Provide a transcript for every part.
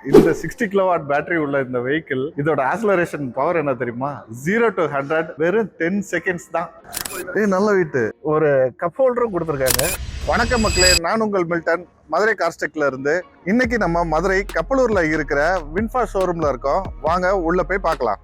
இந்த 60 kilowatt battery உள்ள இந்த வெஹிக்கிள் இதோட ஆக்ஸலரேஷன் பவர் என்ன தெரியுமா? 0 to 100 வெறும் 10 செகண்ட்ஸ் தான். நல்ல வெயிட். ஒரு கப் ஹோல்டரும் கொடுத்துருக்காங்க. வணக்கம் மக்களே, நான் உங்கள் மில்டன், மதுரை கார்ஸ்டெக்ல இருந்து. இன்னைக்கு நம்ம மதுரை கப்பலூர்ல இருக்கிற வின்ஃபாஸ்ட் ஷோரூம்ல இருக்கோம். வாங்க உள்ள போய் பார்க்கலாம்.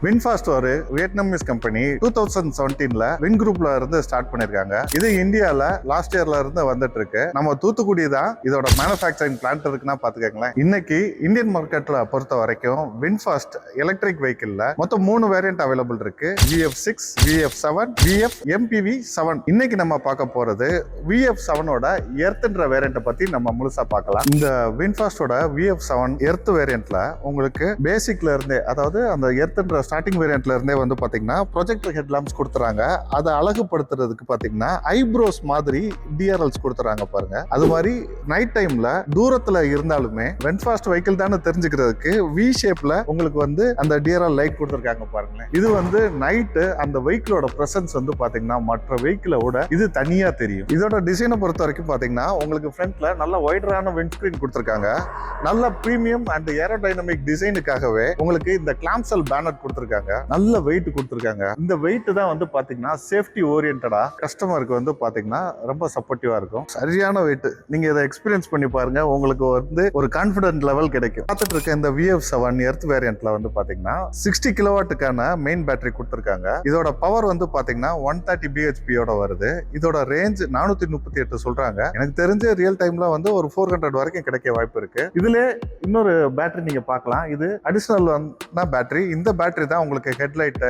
வின்ஃபாஸ்ட் ஒரு வியட்நாமீஸ் கம்பெனி 2017ல வின் குரூப்ல இருந்து ஸ்டார்ட் பண்ணிருக்காங்க. இது இந்தியால லாஸ்ட் இயர்ல இருந்து வந்துட்டு இருக்கு. நம்ம தூத்துக்குடி தான் இதோட மேனுஃபேக்சரிங் பிளான்ட் இருக்குன்னா பாத்துக்கங்களேன். இன்னைக்கு இந்தியன் மார்க்கெட்ல பொறுத்த வரைக்கும் வின்ஃபாஸ்ட் எலக்ட்ரிக் வெஹிக்கிள்ல மொத்தம் 3 வேரியன்ட் அவைலபிள் இருக்கு. VF6, VF7, VF MPV7. இன்னைக்கு நம்ம பார்க்க போறது VF7ஓட எர்த்ன்ற வேரியண்ட்டை பத்தி நம்ம முழுசா பார்க்கலாம். இந்த வின்ஃபாஸ்டோட VF7 எர்த் வேரியண்ட்ல உங்களுக்கு பேசிக்ல இருந்தே, அதாவது அந்த எர்த்ன்ற ஸ்டார்டிங் வேரியன்ட்ல இருந்தே வந்து பாத்தீங்கன்னா ப்ரொஜெக்டர் ஹெட் லாம்ப்ஸ் கொடுத்துறாங்க. அதை அழகுபடுத்துறதுக்கு பாத்தீங்கன்னா ஐப்ரோஸ் மாதிரி DRLs கொடுத்துறாங்க பாருங்க. அது மாதிரி நைட் டைம்ல தூரத்துல இருந்தாலுமே வின்ஃபாஸ்ட் வெஹிக்கிள் தானே தெரிஞ்சுக்கிறதுக்கு V ஷேப்ல உங்களுக்கு வந்து அந்த DRL லைட் கொடுத்துருக்காங்க பாருங்களேன். இது வந்து நைட்டு அந்த வெஹிக்கிளோட பிரசன்ஸ் வந்து பாத்தீங்கன்னா மற்ற வெஹிக்கிளோட இது தனியா தெரியும். இதோட டிசைனை பொறுத்த வரைக்கும் பாத்தீங்கன்னா உங்களுக்கு ஃப்ரண்ட்ல நல்ல வைடரான விண்ட்ஸ்கிரீன் கொடுத்துருக்காங்க. நல்ல பிரீமியம் அண்ட் ஏரோடைனமிக் டிசைனுக்காகவே உங்களுக்கு இந்த கிளாம்சல் பேனர் கொடுத்துருக்காங்க. நல்ல வெயிட் கொடுத்துருக்காங்க. இந்த வெயிட் தான் வந்து பாத்தீங்கன்னா சேஃப்டி ஓரியன்டா கஸ்டமருக்கு வந்து பாத்தீங்கன்னா ரொம்ப சப்போர்ட்டிவா இருக்கும். சரியான வெயிட். நீங்க இதை எக்ஸ்பீரியன்ஸ் பண்ணி பாருங்க, உங்களுக்கு வந்து ஒரு கான்பிடன்ட் லெவல் கிடைக்கும். பார்த்துட்டு இருக்க இந்த VF7 எர்த் வேரியன்ட்ல வந்து பாத்தீங்கன்னா 60 கிலோவாட்டுக்கான மெயின் பேட்டரி கொடுத்துருக்காங்க. இதோட பவர் வந்து பாத்தீங்கன்னா 130 bhp வருது. இதோட ரேஞ்ச் 438 சொல்றாங்க. எனக்கு தெரிஞ்ச ரியல் டைம்ல வந்து ஒரு 400 வரைக்கும் கிடைக்க வாய்ப்பு இருக்கு. இதுல இன்னொரு பேட்டரி நீங்க பார்க்கலாம். இது அடிஷனல் பேட்டரி. இந்த பேட்டரி தான் உங்களுக்கு ஹெட்லைட்,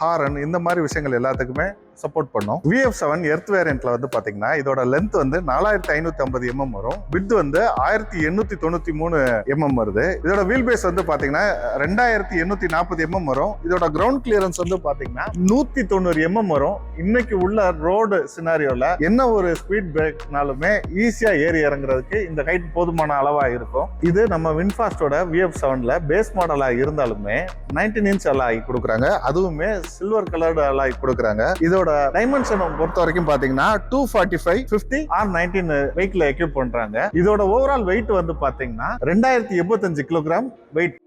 ஹாரன் இந்த மாதிரி விஷயங்கள் எல்லாத்துக்குமே சப்போர்ட் பண்ணும். VF7 எர்த் வேரியன்ட்ல வந்து பாத்தீங்கன்னா இதோட லென்த் வந்து 4550 mm வரும். விட்த் வந்து 1893 mm வருது. இதோட வீல் பேஸ் வந்து பாத்தீங்கன்னா 2840 mm வரும். இதோட கிரவுண்ட் கிளியரன்ஸ் வந்து பாத்தீங்கன்னா 190 mm வரும். இன்னைக்கு உள்ள ரோடு சினாரியோல என்ன ஒரு ஸ்பீட் பிரேக்னாலுமே ஈஸியா ஏறி இறங்குறதுக்கு இந்த ஹைட் போதுமான அளவா இருக்கும். இது நம்ம வின்ஃபாஸ்டோட VF7ல பேஸ் மாடலா இருந்தாலுமே 19 இன்ச் அலாய் கொடுக்குறாங்க. அதுவுமே சில்வர் கலர்டு அலாய் கொடுக்குறாங்க. இதோட டைமென்ஷன் பொறுத்த வரைக்கும் பாத்தீங்கன்னா 245, 50 or 19 வெயிட்ல எக்யூப் பண்றாங்க. இதோட ஓவரால் வெயிட் வந்து பாத்தீங்கன்னா 2085 கிலோகிராம் வெயிட்.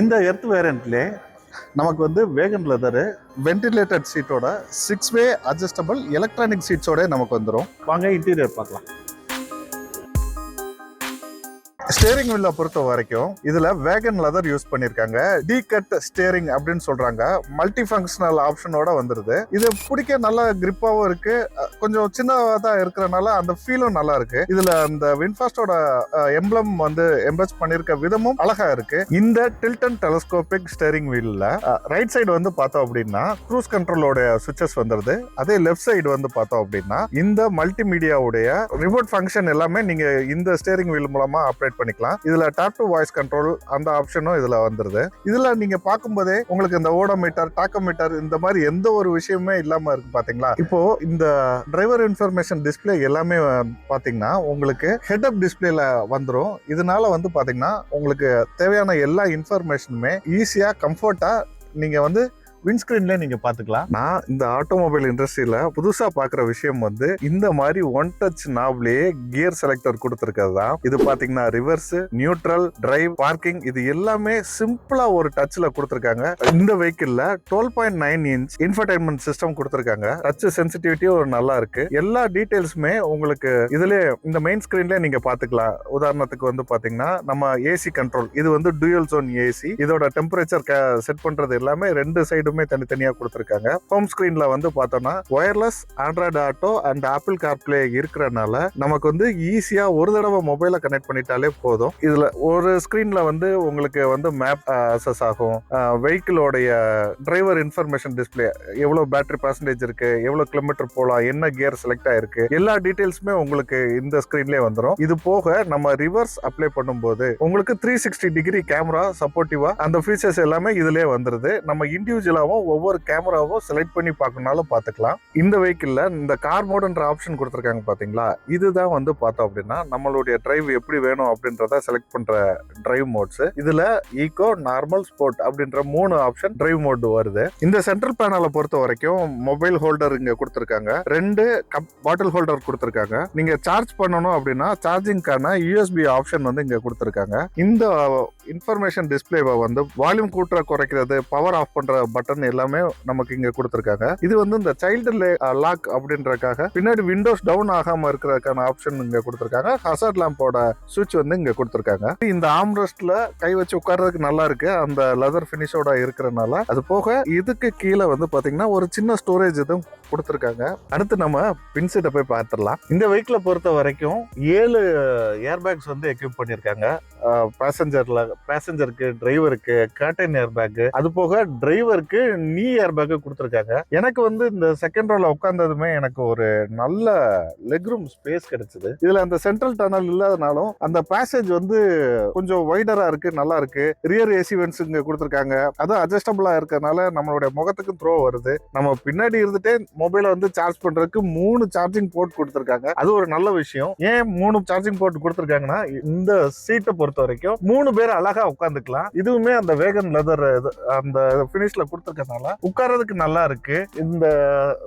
இந்த எர்த் வேரியன்ட்ல நமக்கு வந்து வேகன் லெதர், வென்டிலேட்டட் சீட்டோட 6-way அட்ஜஸ்டபிள் எலக்ட்ரானிக் சீட்ஸோட நமக்கு வந்துடும். வாங்க இன்டீரியர் பார்க்கலாம். ஸ்டேரிங் வீல்ல பொறுத்த வரைக்கும் இதுல வேகன் லெதர் யூஸ் பண்ணிருக்காங்க. டி கட் ஸ்டேரிங் அப்படின்னு சொல்றாங்க. மல்டி ஃபங்க்ஷனல் ஆப்ஷனோட வந்துருது. இது பிடிக்க நல்ல கிரிப்பாவும் இருக்கு. கொஞ்சம் சின்னதா தான் இருக்கிறனால அந்த ஃபீலும் நல்லா இருக்கு. இதுல அந்த வின்ஃபாஸ்டோட எம்ப்ளம் வந்து எம்பஸ் பண்ணிருக்க விதமும் அழகா இருக்கு. இந்த டில்டன் டெலஸ்கோபிக் ஸ்டேரிங் வீல்ல ரைட் சைடு வந்து பார்த்தோம் அப்படின்னா க்ரூஸ் கண்ட்ரோலோட சுவிட்சஸ் வந்துருது. அதே லெஃப்ட் சைடு வந்து பார்த்தோம் அப்படின்னா இந்த மல்டிமீடியாவுடைய ரிமோட் ஃபங்க்ஷன் எல்லாமே நீங்க இந்த ஸ்டேரிங் வீல் மூலமா ஆப்ரேட் பண்ணிக்கலாம். இதுல டாப் டு வாய்ஸ் கண்ட்ரோல் அந்த ஆப்ஷனும் இதுல வந்துருது. இதுல நீங்க பார்க்கும்போதே உங்களுக்கு இந்த ஓடோமீட்டர், டாக்கோமீட்டர் இந்த மாதிரி எந்த ஒரு விஷயமே இல்லாம இருக்கு பாத்தீங்களா. இப்போ இந்த டிரைவர் இன்ஃபர்மேஷன் டிஸ்பிளே எல்லாமே பாத்தீங்கன்னா உங்களுக்கு ஹெட் அப் டிஸ்பிளேல வந்துரும். இதனால வந்து பாத்தீங்கன்னா உங்களுக்கு தேவையான எல்லா இன்ஃபர்மேஷனுமே ஈஸியா கம்ஃபர்ட்டா நீங்க வந்து விண்ட்ஸ்கிரீன்ல நீங்க பாத்துக்கலாம். நான் இந்த ஆட்டோமொபைல் இண்டஸ்ட்ரியில புதுசா பாக்குற விஷயம் வந்து இந்த மாதிரி ஒன் டச் நாப்லயே கியர் செலக்டர் கொடுத்திருக்கிறது தான். இது பாத்தீங்கன்னா ரிவர்ஸ், நியூட்ரல், டிரைவ், பார்க்கிங் இது எல்லாமே சிம்பிளா ஒரு டச்ல கொடுத்திருக்காங்க. இந்த வெஹிக்கிள்ல 12.9 இன்ச் இன்ஃபர்டைன்மெண்ட் சிஸ்டம் கொடுத்திருக்காங்க. டச் சென்சிட்டிவிட்டியும் ஒரு நல்லா இருக்கு. எல்லா டீடைல்ஸுமே உங்களுக்கு இதுல இந்த மெயின் ஸ்கிரீன்ல நீங்க பாத்துக்கலாம். உதாரணத்துக்கு வந்து பாத்தீங்கன்னா நம்ம ஏசி கண்ட்ரோல், இது வந்து டூயல் ஜோன் ஏசி. இதோட டெம்பரேச்சர் செட் பண்றது எல்லாமே ரெண்டு சைடு தனித்தனியா கொடுத்திருக்காங்க. ஹோம் ஸ்கிரீன்ல வந்து பார்த்தோம்னா wireless Android auto and apple CarPlay இருக்கிறனால நமக்கு வந்து ஈஸியா ஒரு தடவை மொபைலை கனெக்ட் பண்ணிட்டாலே போதும். இதுல ஒரு ஸ்கிரீன்ல வந்து உங்களுக்கு வந்து மேப் அக்சஸ் ஆகும். வெஹிக்கிளோடைய டிரைவர் இன்ஃபர்மேஷன் டிஸ்பிளே, எவ்வளவு பேட்டரி பர்சன்டேஜ் இருக்கு, எவ்வளவு கிலோமீட்டர் போலாம், என்ன கியர் செலக்ட் ஆயிருக்கு, எல்லா டீடைல்ஸுமே உங்களுக்கு இந்த ஸ்கிரீன்லயே வந்துடும். இது போக நம்ம ரிவர்ஸ் அப்ளை பண்ணும்போது உங்களுக்கு 360 டிகிரி கேமரா சப்போர்ட்டிவா அந்த ஃபீச்சர்ஸ் எல்லாமே இதுலயே வந்துருது. நம்ம இண்டிவிஜுவலா நார்மலாவும் ஒவ்வொரு கேமராவும் செலக்ட் பண்ணி பார்க்கணும்னாலும் பார்த்துக்கலாம். இந்த வெஹிக்கிள்ல இந்த கார் மோடுன்ற ஆப்ஷன் கொடுத்துருக்காங்க பாத்தீங்களா, இதுதான் வந்து பார்த்தோம் அப்படின்னா நம்மளுடைய டிரைவ் எப்படி வேணும் அப்படின்றத செலக்ட் பண்ற டிரைவ் மோட்ஸ். இதுல ஈகோ, நார்மல், ஸ்போர்ட் அப்படின்ற 3 ஆப்ஷன் டிரைவ் மோட் வருது. இந்த சென்ட்ரல் பேனலை பொறுத்த வரைக்கும் மொபைல் ஹோல்டர் இங்க கொடுத்துருக்காங்க, 2 கப் பாட்டில் ஹோல்டர் கொடுத்துருக்காங்க. நீங்க சார்ஜ் பண்ணணும் அப்படின்னா சார்ஜிங்கான யூஎஸ்பி ஆப்ஷன் வந்து இங்க கொடுத்துருக்காங்க. இந்த இன்ஃபர்மேஷன் டிஸ்பிளேவை வந்து வால்யூம் கூட்டுற குறைக்கிறது, பவர் ஆஃப் பண்ற பட்டன் எல்லாமே நமக்கு இங்க கொடுத்துருக்காங்க. இது வந்து இந்த சைல்டு லாக் அப்படின்றதுக்காக பின்னாடி விண்டோஸ் டவுன் ஆகாம இருக்கிறதுக்கான ஆப்ஷன் இங்க கொடுத்துருக்காங்க. ஹசார்ட் லேம்போட சுவிட்ச் வந்து இங்க கொடுத்துருக்காங்க. இந்த ஆம்ரெஸ்ட்ல கை வச்சு உட்கார்றதுக்கு நல்லா இருக்கு, அந்த லெதர் பினிஷோட இருக்கிறதுனால. அது போக இதுக்கு கீழே வந்து பாத்தீங்கன்னா ஒரு சின்ன ஸ்டோரேஜ் இதுவும் கொடுத்துருக்காங்க. அடுத்து நம்ம பின்சீட்டை போய் பார்த்துடலாம். இந்த வெஹிக்கிளை பொறுத்த வரைக்கும் 7 ஏர் பேக்ஸ் வந்து எக்யூப் பண்ணியிருக்காங்க. பேசஞ்சருக்கு, டிரைவருக்கு கர்டன் ஏர் பேக், அது போக டிரைவருக்கு நீ ஏர் பேக் கொடுத்துருக்காங்க. எனக்கு வந்து இந்த செகண்ட் ரோல உட்கார்ந்ததுமே எனக்கு ஒரு நல்ல லெக் ரூம் ஸ்பேஸ் கிடைச்சது. இதுல அந்த சென்ட்ரல் டனல் இல்லாதனாலும் அந்த பேசேஜ் வந்து கொஞ்சம் வைடரா இருக்கு, நல்லா இருக்கு. ரியர் ஏசி வென்ட்ஸ் இங்க கொடுத்துருக்காங்க, அதுவும் அட்ஜஸ்டபிளா இருக்கறனால நம்மளுடைய முகத்துக்கு த்ரோ வருது. நம்ம பின்னாடி இருந்துட்டே மொபைலை வந்து சார்ஜ் பண்றதுக்கு 3 சார்ஜிங் போர்ட் கொடுத்துருக்காங்க. அது ஒரு நல்ல விஷயம். ஏன் 3 சார்ஜிங் போர்ட் கொடுத்துருக்காங்கன்னா, இந்த சீட்டை பொறுத்த வரைக்கும் 3 பேர் அழகா உட்காந்துக்கலாம். இதுவுமே அந்த வேகன் லெதர் அந்த பினிஷ்ல கொடுத்துருக்கனால உட்கார்றதுக்கு நல்லா இருக்கு. இந்த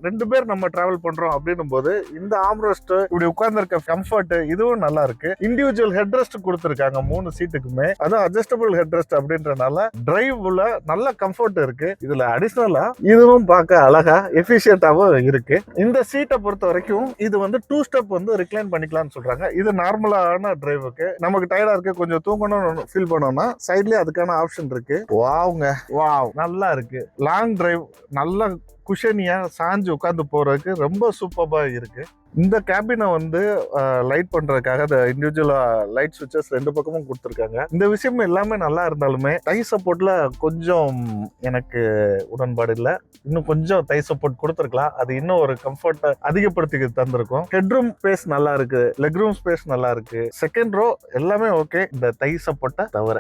2 பேர் நம்ம டிராவல் பண்றோம் அப்படின்னும் போது இந்த ஆம்ரெஸ்ட், இப்படி உட்கார்ந்துருக்க கம்ஃபர்ட் இதுவும் நல்லா இருக்கு. இண்டிவிஜுவல் ஹெட் ரெஸ்ட் கொடுத்துருக்காங்க 3 சீட்டுக்குமே, அதுவும் அட்ஜஸ்டபிள் ஹெட் ரெஸ்ட் அப்படின்றனால டிரைவ்ல நல்ல கம்ஃபர்ட் இருக்கு. இதுல அடிஷனலா இதுவும் பார்க்க அழகா எஃபிஷியன்டாவும் இருக்கு. இந்த சீட்டை பொறுத்த வரைக்கும் இது வந்து 2 ஸ்டெப் வந்து ரிக்ளைன் பண்ணிக்கலாம்னு சொல்றாங்க. இது நார்மலான டிரைவுக்கு. நமக்கு டயர்டா இருக்கு, கொஞ்சம் தூங்கணும்னு ஃபீல் பண்ணோம்னா சைட்லயே அதுக்கான ஆப்ஷன் இருக்கு. வாவ் நல்லா இருக்கு. லாங் டிரைவ் நல்லா குஷனியா சாஞ்சு உட்காந்து போறதுக்கு ரொம்ப சூப்பரா இருக்கு. இந்த கேபினை வந்து லைட் பண்றதுக்காக இந்த இண்டிவிஜுவல் லைட் சுவிட்சஸ் 2 பக்கமும் கொடுத்துருக்காங்க. இந்த விஷயம் எல்லாமே நல்லா இருந்தாலுமே டை சப்போர்ட்ல கொஞ்சம் எனக்கு உடன்பாடு இல்லை. இன்னும் கொஞ்சம் டை சப்போர்ட் கொடுத்துருக்கலாம், அது இன்னும் ஒரு கம்ஃபர்ட் அதிகப்படுத்தி தந்திருக்கும். ஹெட்ரூம் ஸ்பேஸ் நல்லா இருக்கு, லெக் ரூம் ஸ்பேஸ் நல்லா இருக்கு, செகண்ட் ரோ எல்லாமே ஓகே, இந்த டை சப்போர்ட்டை தவிர.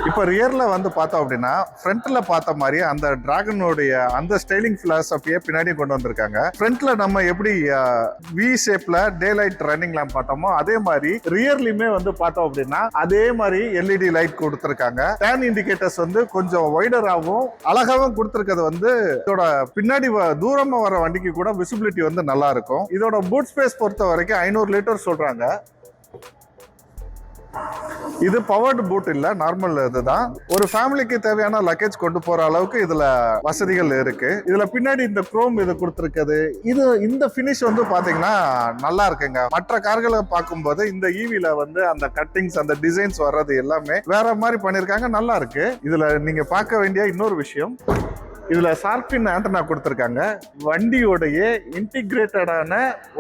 இப்போ ரியர்ல வந்து பார்த்தோம் அப்படின்னா ஃப்ரண்ட்ல பார்த்த மாதிரி அந்த டிராகனுடைய அந்த ஸ்டைலிங் பிலாசபியை பின்னாடி கொண்டு வந்திருக்காங்க. ஃப்ரண்ட்ல நம்ம எப்படி வி ஷேப்ல டே லைட் ரன்னிங் லேம்ப் பார்த்தோமோ அதே மாதிரி ரியர்லயுமே வந்து பார்த்தோம் அப்படின்னா அதே மாதிரி எல்இடி லைட் கொடுத்துருக்காங்க. டர்ன் இண்டிகேட்டர்ஸ் வந்து கொஞ்சம் வைடராகவும் அழகாகவும் கொடுத்துருக்கிறது வந்து இதோட பின்னாடி தூரமா வர வண்டிக்கு கூட விசிபிலிட்டி வந்து நல்லா இருக்கும். இதோட பூட் ஸ்பேஸ் பொறுத்த வரைக்கும் 500 லிட்டர் சொல்றாங்க. இது பவர்டு பூட் இல்ல, நார்மல் இதுதான். ஒரு ஃபேமிலிக்கு தேவையான லக்கேஜ் கொண்டு போற அளவுக்கு இதுல வசதிகள் இருக்கு. இதுல பின்னாடி இந்த குரோம் இது கொடுத்துருக்குது. இந்த பினிஷ் வந்து பாத்தீங்கன்னா நல்லா இருக்குங்க. மற்ற கார்களை பார்க்கும்போது இந்த ஈவில வந்து அந்த கட்டிங்ஸ், அந்த டிசைன்ஸ் வர்றது எல்லாமே வேற மாதிரி பண்ணிருக்காங்க, நல்லா இருக்கு. இதுல நீங்க பார்க்க வேண்டிய இன்னொரு விஷயம், இதுல ஷார்பின் ஆண்டனா கொடுத்துருக்காங்க. வண்டியோடைய இன்டிகிரேட்டடான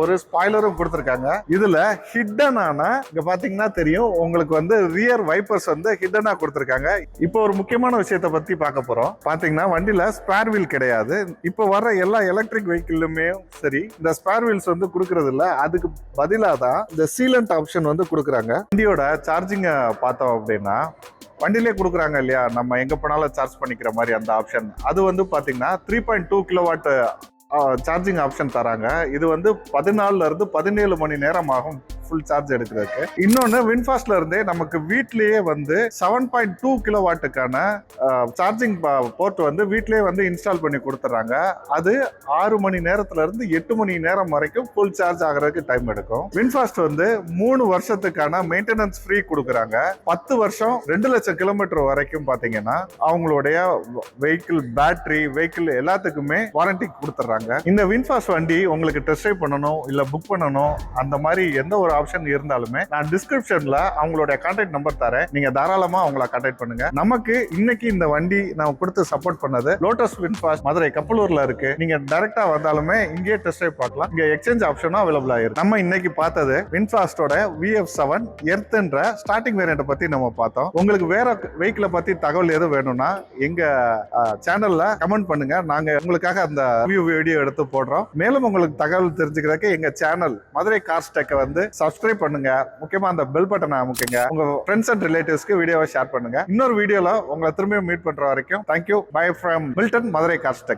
ஒரு ஸ்பாய்லரும் கொடுத்துருக்காங்க. இதுல ஹிட்டனான, இங்க பாத்தீங்கன்னா தெரியும் உங்களுக்கு வந்து ரியர் வைப்பர்ஸ் வந்து ஹிட்டனா கொடுத்துருக்காங்க. இப்போ ஒரு முக்கியமான விஷயத்தை பத்தி பார்க்க போறோம். பாத்தீங்கன்னா வண்டியில ஸ்பேர் வீல் கிடையாது. இப்போ வர்ற எல்லா எலக்ட்ரிக் வெஹிக்கிளுமே சரி இந்த ஸ்பேர் வீல்ஸ் வந்து கொடுக்கறது இல்ல, அதுக்கு பதிலாக தான் இந்த சீலண்ட் ஆப்ஷன் வந்து கொடுக்குறாங்க. வண்டியோட சார்ஜிங்கை பார்த்தோம் அப்படின்னா வண்டியிலே கொடுக்குறாங்க இல்லையா, நம்ம எங்க போனாலும் சார்ஜ் பண்ணிக்கிற மாதிரி அந்த ஆப்ஷன். அது வந்து பாத்தீங்கன்னா 3.2 கிலோவாட் சார்ஜிங் ஆப்ஷன் தராங்க. இது வந்து 14 இருந்து 17 மணி நேரம் ஆகும் ஃபுல் சார்ஜ் எடுக்கிறதுக்கு. இன்னொன்னு வின்ஃபாஸ்ட்ல இருந்தே நமக்கு வீட்லயே வந்து 7.2 கிலோவாட்டுக்கான சார்ஜிங் போர்ட் வந்து வீட்லயே வந்து இன்ஸ்டால் பண்ணி கொடுத்துறாங்க. அது 6 மணி நேரத்துல இருந்து 8 மணி நேரம் வரைக்கும் ஃபுல் சார்ஜ் ஆகிறதுக்கு டைம் எடுக்கும். வின்ஃபாஸ்ட் வந்து 3 வருஷத்துக்கான மெயின்டெனன்ஸ் ஃப்ரீ கொடுக்குறாங்க. 10 வருஷம் 2 லட்சம் கிலோமீட்டர் வரைக்கும் பாத்தீங்கன்னா அவங்களுடைய வெஹிக்கிள் பேட்டரி, வெஹிக்கிள் எல்லாத்துக்குமே வாரண்டி கொடுத்துறாங்க. இந்த வின்ஃபாஸ்ட் வண்டி உங்களுக்கு டெஸ்ட் ட்ரைவ் பண்ணணும் இல்ல புக் பண்ணணும் அந்த மாதிரி எந்த ஒரு ஆப்ஷன் இருந்தாலுமே நான் டிஸ்கிரிப்ஷன்ல அவங்களுடைய கான்டாக்ட் நம்பர் தரேன். நீங்க தாராளமா அவங்கள கான்டாக்ட் பண்ணுங்க. நமக்கு இன்னைக்கு இந்த வண்டி நான் கொடுத்து சப்போர்ட் பண்ணது லோட்டஸ் வின்ஃபாஸ்ட் மதுரை கப்பலூர்ல இருக்கு. நீங்க டைரக்டா வந்தாலுமே இங்கே டெஸ்ட் ட்ரைவ் பார்க்கலாம். இங்க எக்ஸ்சேஞ்ச் ஆப்ஷனும் அவைலபிள் ஆயிருக்கு. நம்ம இன்னைக்கு பார்த்தது வின்ஃபாஸ்டோட VF7 எர்த்ன்ற ஸ்டார்டிங் வேரியன்ட் பத்தி நம்ம பார்த்தோம். உங்களுக்கு வேற வெஹிக்கிளை பத்தி தகவல் எதுவும் வேணும்னா எங்க சேனல்ல கமெண்ட் பண்ணுங்க. நாங்க உங்களுக்காக அந்த ரிவ்யூ வீடியோ எடுத்து போடுறோம். மேலும் உங்களுக்கு தகவல் தெரிஞ்சுக்கிறதுக்கு எங்க சேனல் மதுரை கார்ஸ் டெக் வந்து சப்ஸ்கிரைப் பண்ணுங்க. முக்கியமா அந்த பெல் பட்டனை அமுக்குங்க. உங்க ஃப்ரெண்ட்ஸ் அண்ட் ரிலேட்டிவ்ஸ்க்கு வீடியோவை ஷேர் பண்ணுங்க. இன்னொரு வீடியோல உங்களை திரும்பியும் மீட் பண்ற வரைக்கும் thank you. By from Milton, Madurai cars tech.